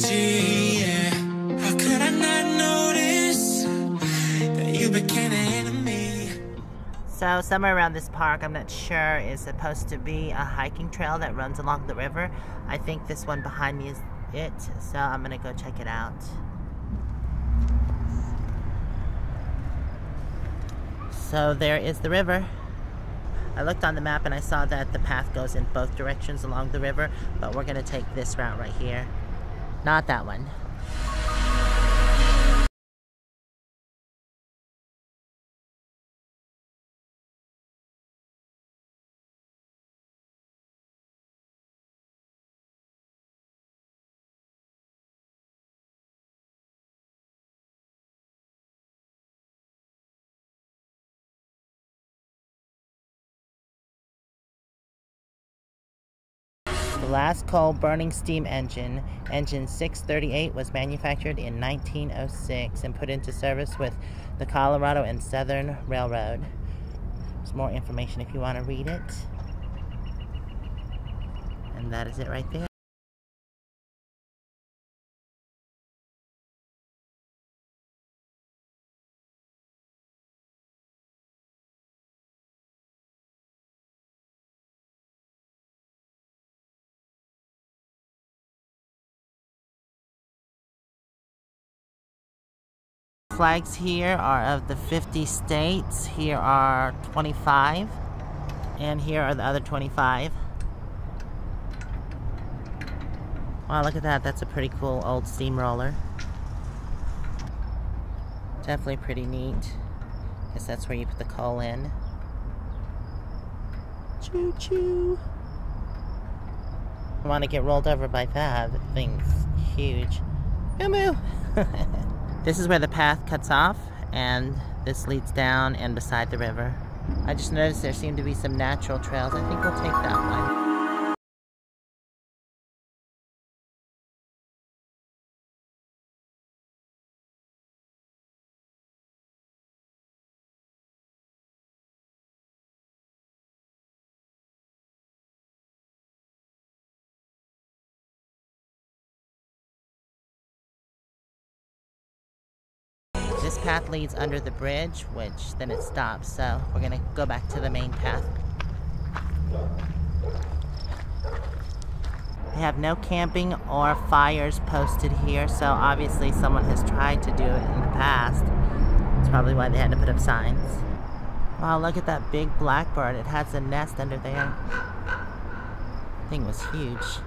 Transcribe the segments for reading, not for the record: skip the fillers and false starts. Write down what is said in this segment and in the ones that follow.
energy, yeah. How could I not notice that you became an enemy? So somewhere around this park, I'm not sure, is supposed to be a hiking trail that runs along the river. I think this one behind me is it, so I'm gonna go check it out. So there is the river. I looked on the map and I saw that the path goes in both directions along the river, but we're gonna take this route right here. Not that one. The last coal burning steam engine, engine 638, was manufactured in 1906 and put into service with the Colorado and Southern Railroad. There's more information if you want to read it. And that is it right there. Flags here are of the 50 states. Here are 25, and here are the other 25. Wow, look at that. That's a pretty cool old steamroller. Definitely pretty neat. Guess that's where you put the coal in. Choo choo. I want to get rolled over by that. The thing's huge. Moo-moo. This is where the path cuts off, and this leads down and beside the river. I just noticed there seem to be some natural trails. I think we'll take that one. This path leads under the bridge, which then it stops, so we're gonna go back to the main path. They have no camping or fires posted here, so obviously someone has tried to do it in the past. That's probably why they had to put up signs. Wow, look at that big blackbird. It has a nest under there. The thing was huge.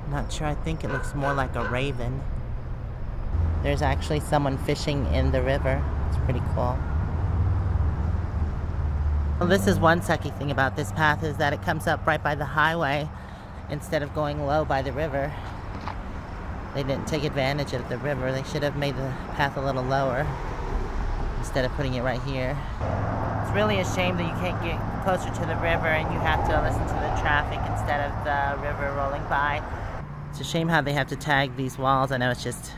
Not sure, I think it looks more like a raven. There's actually someone fishing in the river. It's pretty cool. Well, this is one sucky thing about this path, is that it comes up right by the highway instead of going low by the river. They didn't take advantage of the river. They should have made the path a little lower instead of putting it right here. It's really a shame that you can't get closer to the river and you have to listen to the traffic instead of the river rolling by. It's a shame how they have to tag these walls. I know it's just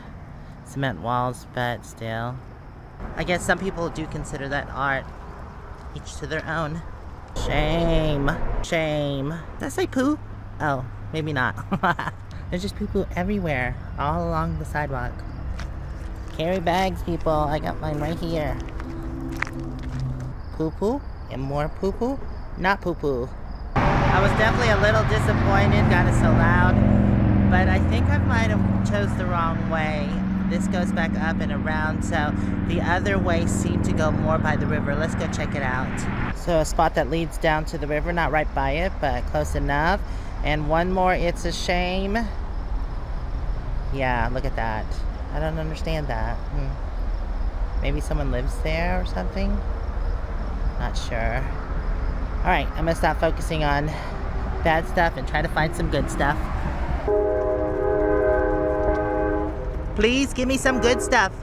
cement walls, but still. I guess some people do consider that art. Each to their own. Shame. Shame. Did I say poo? Oh, maybe not. There's just poo-poo everywhere, all along the sidewalk. Carry bags, people. I got mine right here. Poo-poo and more poo-poo. Not poo-poo. I was definitely a little disappointed, got it so loud, but I think I might have chose the wrong way. This goes back up and around, so the other way seemed to go more by the river. Let's go check it out. So a spot that leads down to the river, not right by it, but close enough. And one more, it's a shame. Yeah, look at that. I don't understand that. Maybe someone lives there or something? Not sure. Alright, I'm gonna stop focusing on bad stuff and try to find some good stuff. Please give me some good stuff.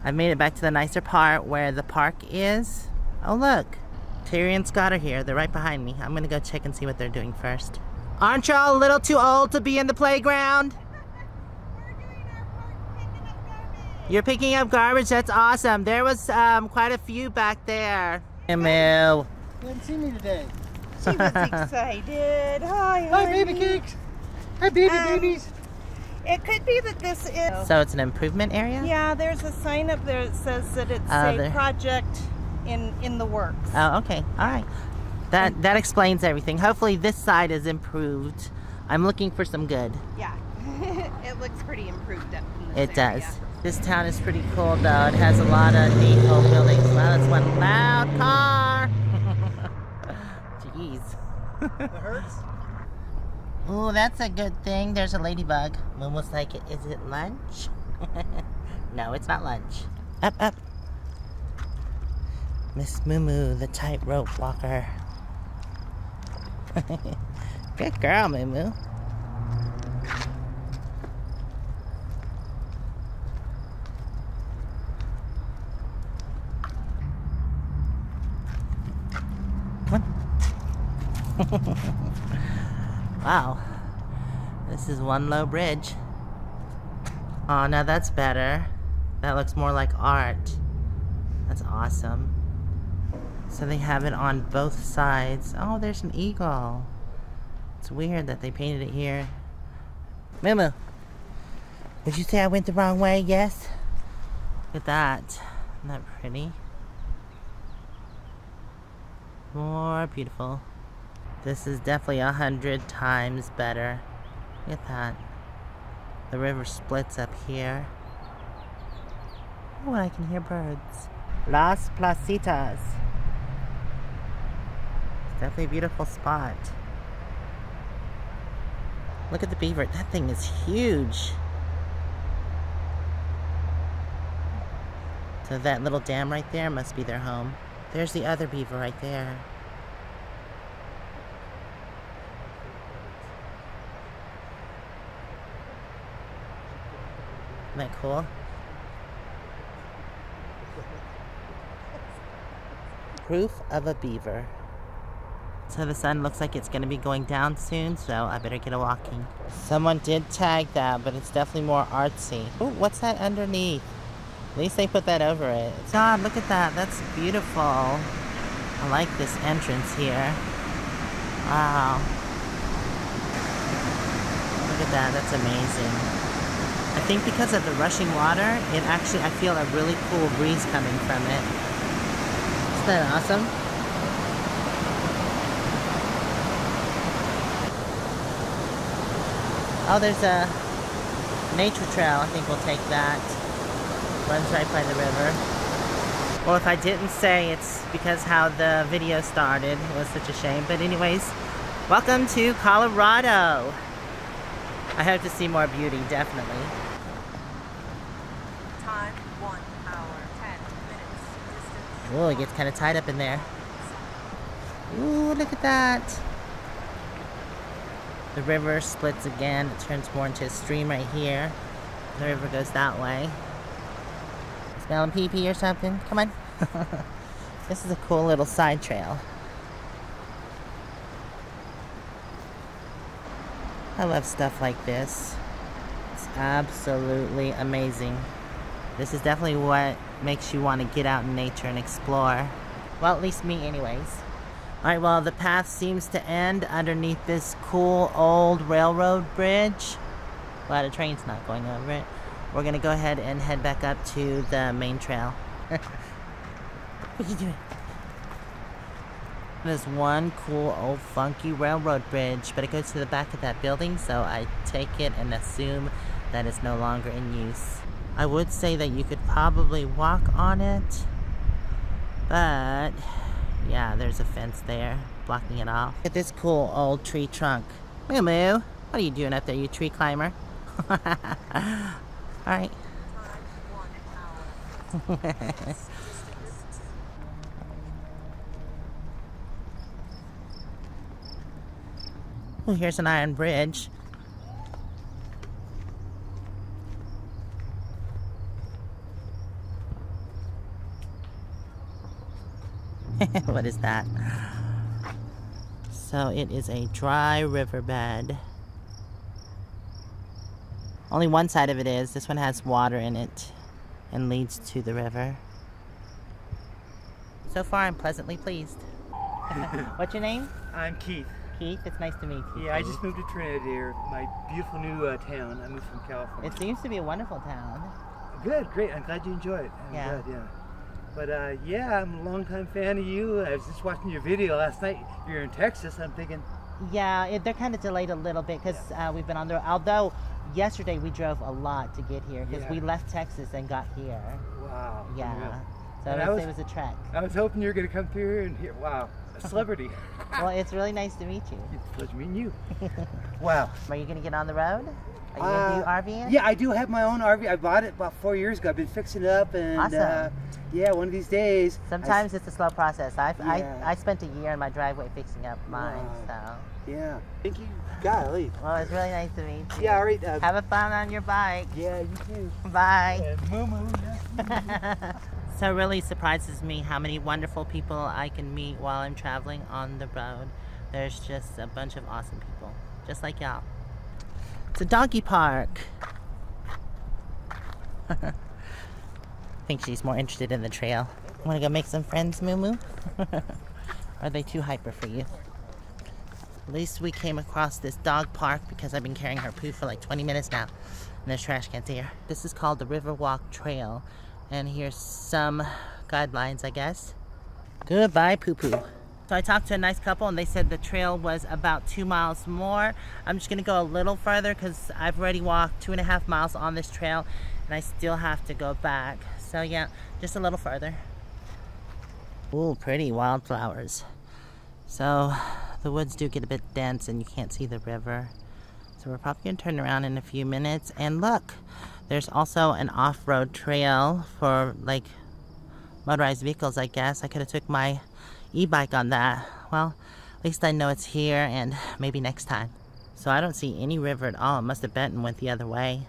I've made it back to the nicer part where the park is. Oh look, Terry and Scott are here. They're right behind me. I'm gonna go check and see what they're doing first. Aren't y'all a little too old to be in the playground? You're picking up garbage? That's awesome. There was quite a few back there. Moo. You didn't see me today. She was excited. Hi, baby cakes. Hi, babies. It could be that this is... So it's an improvement area? Yeah, there's a sign up there that says that it's a project in the works. Oh, okay. All right. That explains everything. Hopefully this side is improved. I'm looking for some good. Yeah. It looks pretty improved up in this It does. area. This town is pretty cool though. It has a lot of neat old buildings. Wow, that's one loud car. Jeez. That hurts? Ooh, that's a good thing. There's a ladybug. Almost like, is it lunch? No, it's not lunch. Up, up. Miss Moo-moo, the tightrope walker. Good girl, Moo-moo. Wow, this is one low bridge. Oh, now that's better. That looks more like art. That's awesome. So they have it on both sides. Oh, there's an eagle. It's weird that they painted it here. Moo-moo, would you say I went the wrong way? Yes? Look at that. Isn't that pretty? More beautiful. This is definitely 100 times better. Look at that. The river splits up here. Oh, I can hear birds. Las Placitas. It's definitely a beautiful spot. Look at the beaver. That thing is huge. So that little dam right there must be their home. There's the other beaver right there. Isn't that cool? Proof of a beaver. So the sun looks like it's going to be going down soon, so I better get a walking. Someone did tag that, but it's definitely more artsy. Oh, what's that underneath? At least they put that over it. God, look at that. That's beautiful. I like this entrance here. Wow. Look at that. That's amazing. I think because of the rushing water, I feel a really cool breeze coming from it. Isn't that awesome? Oh, there's a nature trail. I think we'll take that. Runs right by the river. Well, if I didn't say, it's because how the video started. It was such a shame. But anyways, welcome to Colorado. I hope to see more beauty, definitely. Time 1 hour 10 minutes. Distance. Ooh, it gets kind of tied up in there. Ooh, look at that. The river splits again. It turns more into a stream right here. The river goes that way. Smelling pee-pee or something? Come on. This is a cool little side trail. I love stuff like this. It's absolutely amazing. This is definitely what makes you want to get out in nature and explore. Well, at least me anyways. Alright, well, the path seems to end underneath this cool old railroad bridge. Glad a train's not going over it. We're gonna go ahead and head back up to the main trail. What are you doing? There's one cool old funky railroad bridge, but it goes to the back of that building, so I take it and assume that it's no longer in use. I would say that you could probably walk on it, but yeah, there's a fence there blocking it off. Look at this cool old tree trunk. Moo-moo, what are you doing up there, you tree climber? Alright. Oh, here's an iron bridge. What is that? So it is a dry riverbed. Only one side of it is. This one has water in it and leads to the river. So far, I'm pleasantly pleased. What's your name? I'm Keith. Keith. It's nice to meet you. Yeah, Keith. I just moved to Trinidad, my beautiful new town. I moved from California. It seems to be a wonderful town. Good, great. I'm glad you enjoy it. I'm glad, yeah. But yeah, I'm a longtime fan of you. I was just watching your video last night. You're in Texas. I'm thinking. Yeah, they're kind of delayed a little bit because we've been on the road. Although yesterday we drove a lot to get here because we left Texas and got here. Wow. Yeah. So it was a trek. I was hoping you were going to come through and hear. Wow, a celebrity. Well, it's really nice to meet you. It's a pleasure meeting you. Wow. Are you going to get on the road? Are you going to do RVing? Yeah, I do have my own RV. I bought it about 4 years ago. I've been fixing it up, and awesome. Yeah, one of these days. Sometimes it's a slow process. I spent a year in my driveway fixing up mine. Wow. So. Yeah. Thank you. Golly. Well, it's really nice to meet you. Yeah, all right. Have a fun on your bike. Yeah, you too. Bye. And Moo-moo. So it really surprises me how many wonderful people I can meet while I'm traveling on the road. There's just a bunch of awesome people, just like y'all. It's a doggy park. I think she's more interested in the trail. Want to go make some friends, Moo-moo? Are they too hyper for you? At least we came across this dog park because I've been carrying her poo for like 20 minutes now. And there's trash cans here. This is called the Riverwalk Trail. And here's some guidelines, I guess. Goodbye, poo-poo. So I talked to a nice couple and they said the trail was about 2 miles more. I'm just gonna go a little further because I've already walked 2.5 miles on this trail and I still have to go back. So yeah, just a little further. Ooh, pretty wildflowers. So the woods do get a bit dense and you can't see the river. So we're probably gonna turn around in a few minutes. And look, there's also an off-road trail for like motorized vehicles, I guess. I could have took my e-bike on that. Well, at least I know it's here and maybe next time. So I don't see any river at all. It must have bent and went the other way.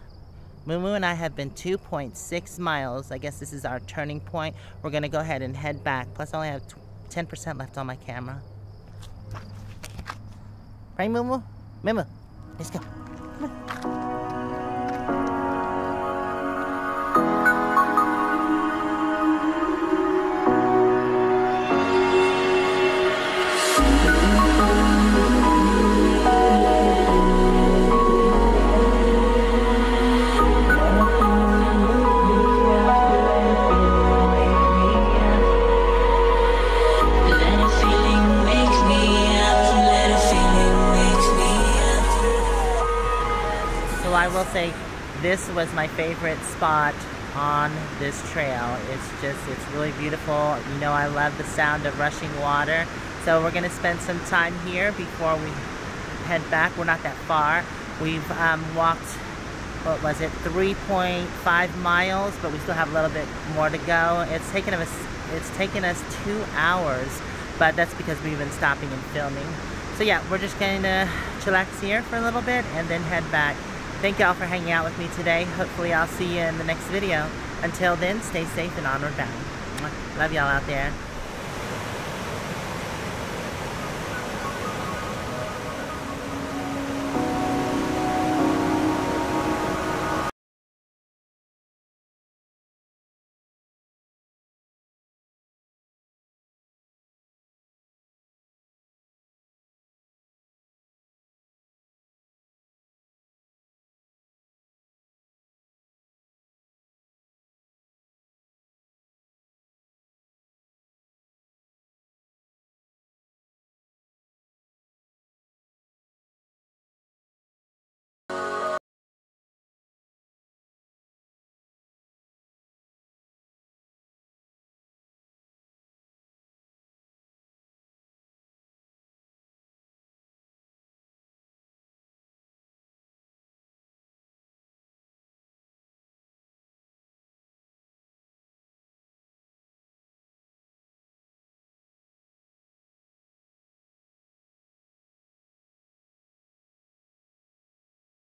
Moo-moo and I have been 2.6 miles. I guess this is our turning point. We're gonna go ahead and head back. Plus I only have 10% left on my camera. Right, Moo-moo? Moo-moo, let's go. Come on. I will say this was my favorite spot on this trail. It's really beautiful. You know, I love the sound of rushing water. So we're gonna spend some time here before we head back. We're not that far. We've walked, what was it, 3.5 miles, but we still have a little bit more to go. It's taken us 2 hours, but that's because we've been stopping and filming. So yeah, we're just gonna chillax here for a little bit and then head back. Thank y'all for hanging out with me today. Hopefully I'll see you in the next video. Until then, stay safe and onward bound. Love y'all out there.